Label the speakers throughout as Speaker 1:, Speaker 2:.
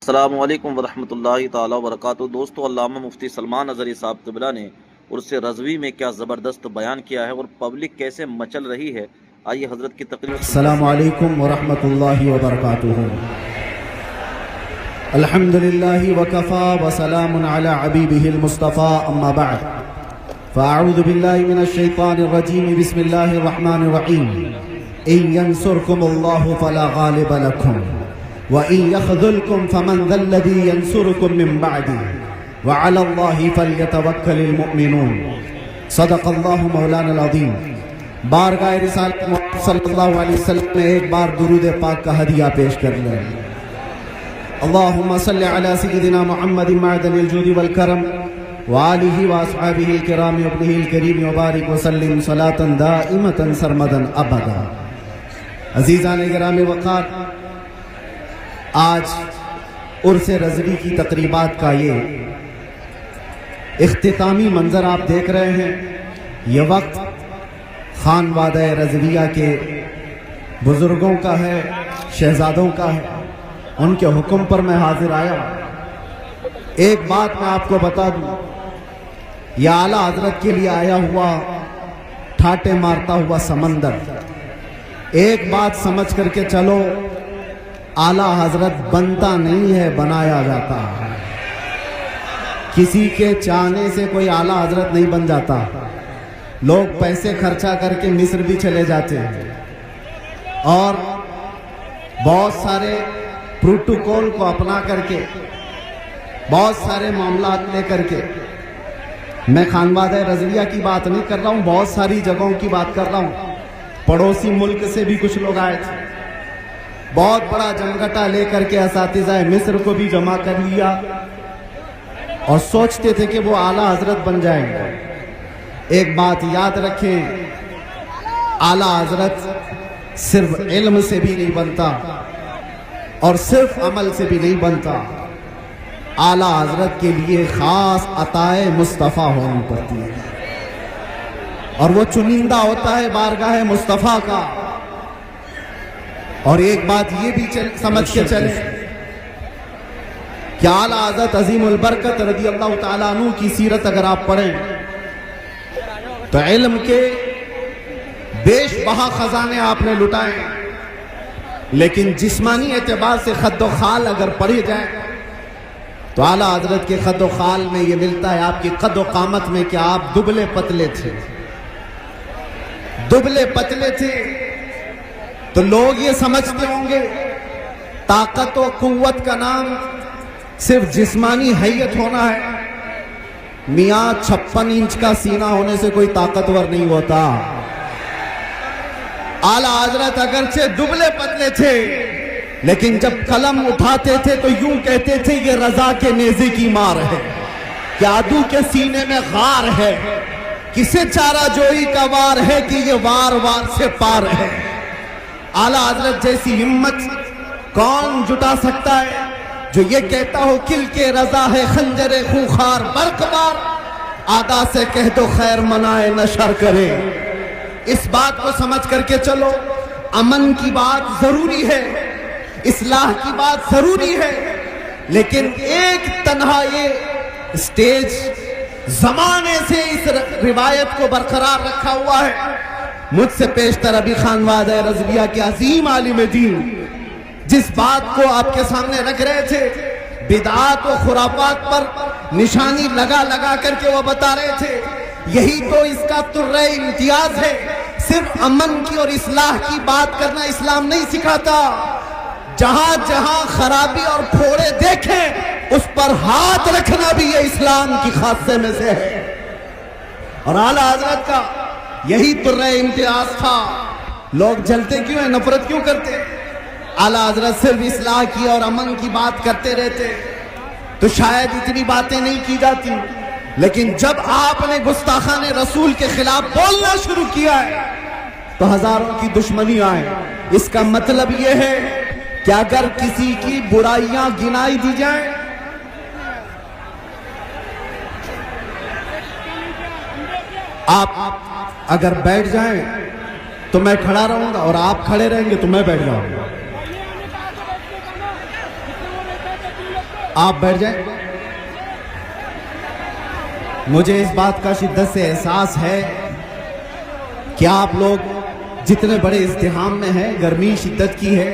Speaker 1: السلام علیکم ورحمۃ اللہ تعالی وبرکاتہ۔ دوستو، علامہ مفتی سلمان اظہری صاحب قبلہ نے عرس رضوی میں کیا زبردست بیان کیا ہے اور پبلک کیسے مچل رہی ہے، آئیے حضرت کی تقریر سنتے ہیں۔
Speaker 2: السلام علیکم ورحمۃ اللہ وبرکاتہ۔ الحمد للہ وکفا وسلام علی حبیبہ المصطفیٰ، اما بعد فاعوذ باللہ من الشیطان الرجیم، بسم اللہ الرحمن الرحیم۔ ان ینصرکم اللہ فلا غالب لکم وَإِن يَخْذُلْكُمْ فَمَنْ ذَا الَّذِي يَنْصُرُكُمْ مِنْ بَعْدِهِ وَعَلَى اللَّهِ فَلْيَتَوَكَّلِ الْمُؤْمِنُونَ۔ صدق اللہ مولانا العظیم۔ بارگاہ رسالت محمد صلی اللہ علیہ وسلم میں ایک بار درود پاک کا ہدیہ پیش کر لیں۔ اللہم صلی علی سیدنا محمد معدن الجود والکرم وآلہ واصحابہ الکرام وابنہ الکریم وبارک وسلم صلاة دائمة سرمدا ابدا۔ عزیزان گرامی وقار، آج عرس رضوی کی تقریبات کا یہ اختتامی منظر آپ دیکھ رہے ہیں۔ یہ وقت خانوادہ رضویہ کے بزرگوں کا ہے، شہزادوں کا ہے، ان کے حکم پر میں حاضر آیا۔ ایک بات میں آپ کو بتا دوں، یہ اعلیٰ حضرت کے لیے آیا ہوا ٹھاٹے مارتا ہوا سمندر۔ ایک بات سمجھ کر کے چلو، اعلیٰ حضرت بنتا نہیں ہے، بنایا جاتا ہے۔ کسی کے چاہنے سے کوئی اعلیٰ حضرت نہیں بن جاتا۔ لوگ پیسے خرچہ کر کے مصر بھی چلے جاتے ہیں اور بہت سارے پروٹوکول کو اپنا کر کے، بہت سارے معاملات لے کر کے، میں خانوادہ رضویہ کی بات نہیں کر رہا ہوں، بہت ساری جگہوں کی بات کر رہا ہوں۔ پڑوسی ملک سے بھی کچھ لوگ آئے تھے، بہت بڑا جمگٹا لے کر کے اساتذہ مصر کو بھی جمع کر لیا اور سوچتے تھے کہ وہ اعلیٰ حضرت بن جائیں گے۔ ایک بات یاد رکھیں، اعلیٰ حضرت صرف علم سے بھی نہیں بنتا اور صرف عمل سے بھی نہیں بنتا۔ اعلیٰ حضرت کے لیے خاص عطائے مصطفیٰ ہونی پڑتی ہے اور وہ چنندہ ہوتا ہے بارگاہ مصطفیٰ کا۔ اور ایک بات یہ بھی سمجھ کے چلے کہ اعلیٰ حضرت عظیم البرکت رضی اللہ تعالیٰ عنہ کی سیرت اگر آپ پڑھیں تو علم کے بیش بہا خزانے آپ نے لٹائے، لیکن جسمانی اعتبار سے خد و خال اگر پڑھی جائے تو اعلیٰ حضرت کے خد و خال میں یہ ملتا ہے آپ کی قد و قامت میں کہ آپ دبلے پتلے تھے، دبلے پتلے تھے۔ تو لوگ یہ سمجھتے ہوں گے طاقت و قوت کا نام صرف جسمانی حیت ہونا ہے۔ میاں 56 انچ کا سینہ ہونے سے کوئی طاقتور نہیں ہوتا۔ اعلیٰ حضرت اگرچہ دبلے پتلے تھے لیکن جب قلم اٹھاتے تھے تو یوں کہتے تھے یہ رضا کے نیزے کی مار ہے، کہ عدو کے سینے میں غار ہے، کسے چارہ جوئی کا وار ہے کہ یہ وار وار سے پار ہے۔ اعلیٰ حضرت جیسی ہمت کون جٹا سکتا ہے جو یہ کہتا ہو کل کے رضا ہے خنجر خوخار برق بار، آدھا سے کہہ دو خیر منائے نشر کرے۔ اس بات کو سمجھ کر کے چلو، امن کی بات ضروری ہے، اصلاح کی بات ضروری ہے، لیکن ایک تنہا یہ سٹیج زمانے سے اس روایت کو برقرار رکھا ہوا ہے۔ مجھ سے پیشتر ابھی خانوادہ رضویہ کے عظیم عالم دین جس بات کو آپ کے سامنے رکھ رہے تھے، بدعات و خرافات پر نشانی لگا لگا کر کے وہ بتا رہے تھے، یہی تو اس کا طرح امتیاز ہے۔ صرف امن کی اور اصلاح کی بات کرنا اسلام نہیں سکھاتا، جہاں جہاں خرابی اور پھوڑے دیکھیں اس پر ہاتھ رکھنا بھی یہ اسلام کی خاصے میں سے ہے۔ اور اعلیٰ حضرت کا یہی طرح امتیاز تھا۔ لوگ جلتے کیوں ہیں، نفرت کیوں کرتے؟ اعلیٰ حضرت صرف اصلاح کی اور امن کی بات کرتے رہتے تو شاید اتنی باتیں نہیں کی جاتی، لیکن جب آپ نے گستاخان رسول کے خلاف بولنا شروع کیا ہے تو ہزاروں کی دشمنی آئے۔ اس کا مطلب یہ ہے کہ اگر کسی کی برائیاں گنائی دی جائیں آپ اگر بیٹھ جائیں تو میں کھڑا رہوں گا، اور آپ کھڑے رہیں گے تو میں بیٹھ جاؤں گا۔ آپ بیٹھ جائیں. مجھے اس بات کا شدت سے احساس ہے کہ آپ لوگ جتنے بڑے ازدحام میں ہیں گرمی شدت کی ہے،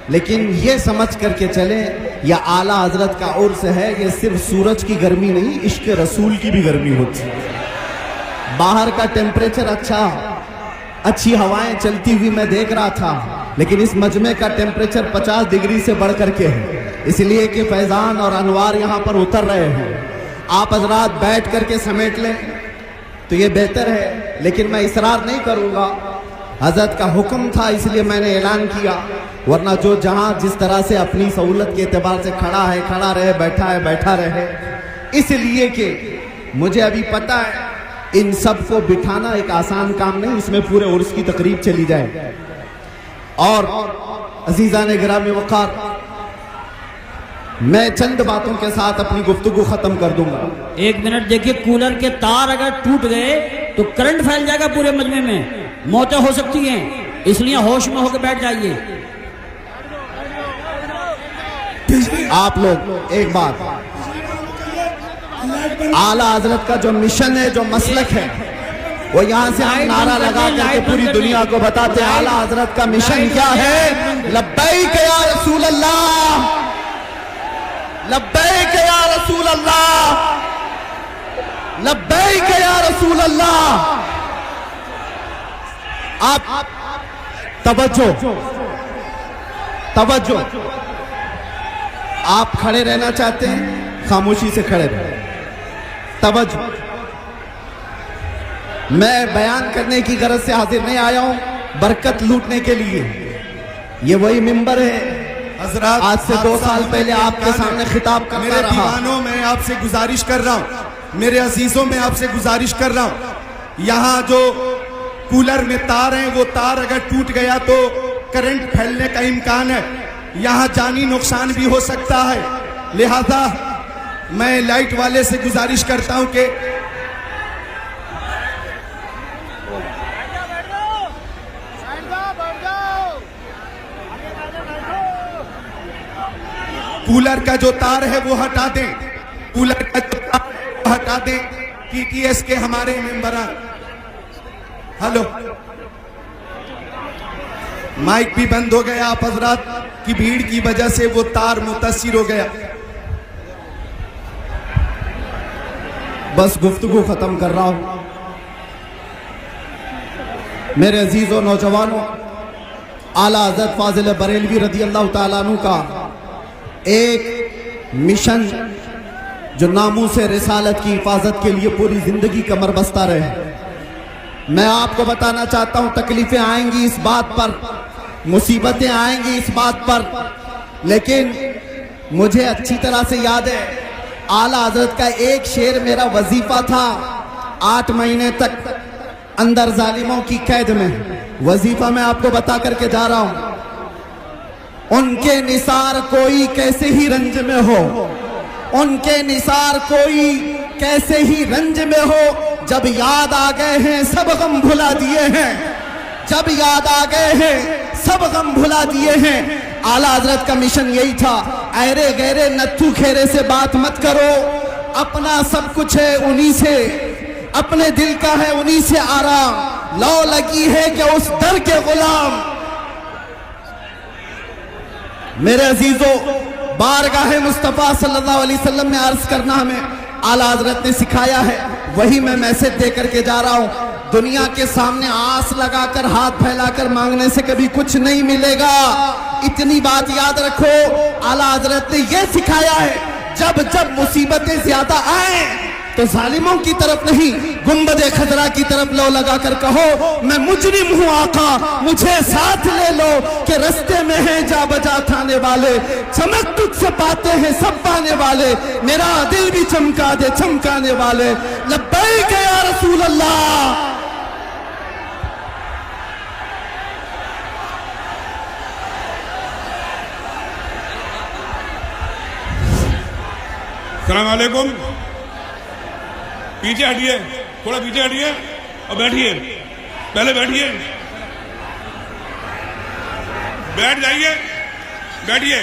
Speaker 2: لیکن یہ سمجھ کر کے چلیں یہ اعلیٰ حضرت کا عرس ہے. یہ صرف سورج کی گرمی نہیں، عشق رسول کی بھی گرمی ہوتی ہے. باہر کا ٹیمپریچر اچھی ہوائیں چلتی ہوئی میں دیکھ رہا تھا، لیکن اس مجمع کا ٹیمپریچر 50 ڈگری سے بڑھ کر کے ہے، اس لیے کہ فیضان اور انوار یہاں پر اتر رہے ہیں. آپ حضرات بیٹھ کر کے سمیٹ لیں تو یہ بہتر ہے، لیکن میں اصرار نہیں کروں گا. حضرت کا حکم تھا اس لیے میں نے اعلان کیا، ورنہ جو جہاں جس طرح سے اپنی سہولت کے اعتبار سے کھڑا ہے کھڑا رہے، بیٹھا ہے بیٹھا رہے. اس لیے کہ مجھے ابھی پتہ ہے ان سب کو بٹھانا ایک آسان کام نہیں، اس میں پورے عرس کی تقریب چلی جائے. اور عزیزان گرامی وقار، میں چند باتوں کے ساتھ اپنی گفتگو ختم کر دوں گا.
Speaker 3: ایک منٹ دیکھیے، کولر کے تار اگر ٹوٹ گئے تو کرنٹ پھیل جائے گا پورے مجمع میں، موتیں ہو سکتی ہیں، اس لیے ہوش میں ہو کے بیٹھ جائیے.
Speaker 2: آپ لوگ ایک بات، اعلیٰ حضرت کا جو مشن ہے، جو مسلک ہے، وہ یہاں سے ہم نعرہ لگا کر کے پوری دنیا کو بتاتے ہیں اعلیٰ حضرت کا مشن کیا ہے. لبیک یا رسول اللہ، لبیک یا رسول اللہ، لبیک یا رسول اللہ. آپ توجہ، آپ کھڑے رہنا چاہتے ہیں خاموشی سے کھڑے رہیں. توجہ، میں بیان کرنے کی غرض سے حاضر نہیں آیا ہوں، برکت لوٹنے کے لیے. یہ وہی منبر ہے
Speaker 4: حضرات،
Speaker 2: آج سے 2 سال پہلے آپ کے سامنے خطاب کرتا
Speaker 4: میرے
Speaker 2: رہا.
Speaker 4: دیوانوں میں آپ سے گزارش کر رہا ہوں، میرے عزیزوں میں آپ سے گزارش کر رہا ہوں، یہاں جو کولر میں تار ہیں وہ تار اگر ٹوٹ گیا تو کرنٹ پھیلنے کا امکان ہے، یہاں جانی نقصان بھی ہو سکتا ہے. لہذا میں لائٹ والے سے گزارش کرتا ہوں کہ کولر کا جو تار ہے وہ ہٹا دیں، کولر کا جو تار ہے وہ ہٹا دیں. پی ٹی ایس کے ہمارے ممبران، ہلو، مائک بھی بند ہو گیا، آپ حضرات کی بھیڑ کی وجہ سے وہ تار متاثر ہو گیا.
Speaker 2: بس گفتگو ختم کر رہا ہوں. میرے عزیزوں، نوجوانوں، اعلیٰ حضرت فاضل بریلوی رضی اللہ تعالیٰ عنہ کا ایک مشن جو ناموس رسالت کی حفاظت کے لیے پوری زندگی کمر بستہ رہے. میں آپ کو بتانا چاہتا ہوں تکلیفیں آئیں گی اس بات پر، مصیبتیں آئیں گی اس بات پر، لیکن مجھے اچھی طرح سے یاد ہے اعلیٰ حضرت کا ایک شعر میرا وظیفہ تھا 8 مہینے تک اندر ظالموں کی قید میں. وظیفہ میں آپ کو بتا کر کے جا رہا ہوں. ان کے نثار کوئی کیسے ہی رنج میں ہو، ان کے نثار کوئی کیسے ہی رنج میں ہو، جب یاد آ گئے ہیں سب غم بھلا دیے ہیں، جب یاد آ گئے ہیں سب غم بھلا دیے ہیں. اعلیٰ حضرت کا مشن یہی تھا، ایرے گہرے نتھو کھیرے سے بات مت کرو، اپنا سب کچھ ہے انہی سے، اپنے دل کا ہے انہی سے آرام، لو لگی ہے کہ اس در کے غلام. میرے عزیزوں، بارگاہ مصطفیٰ صلی اللہ علیہ وسلم میں عرض کرنا ہمیں اعلیٰ حضرت نے سکھایا ہے، وہی میں میسج دے کر کے جا رہا ہوں. دنیا کے سامنے آس لگا کر ہاتھ پھیلا کر مانگنے سے کبھی کچھ نہیں ملے گا. اتنی بات یاد رکھو، اعلیٰ حضرت نے یہ سکھایا ہے جب جب مصیبتیں زیادہ آئیں تو ظالموں کی طرف نہیں، گنبد خضرا کی طرف لو لگا کر کہو میں مجرم ہوں آقا، مجھے ساتھ لے لو کہ رستے میں ہیں جا بجا تھانے والے، چمک تجھ سے پاتے ہیں سب پانے والے، میرا دل بھی چمکا دے چمکانے والے. لبیک یا رسول اللہ.
Speaker 5: السلام علیکم. پیچھے ہٹیے، تھوڑا پیچھے ہٹیے اور بیٹھیے، پہلے بیٹھیے، بیٹھ جائیے، بیٹھیے.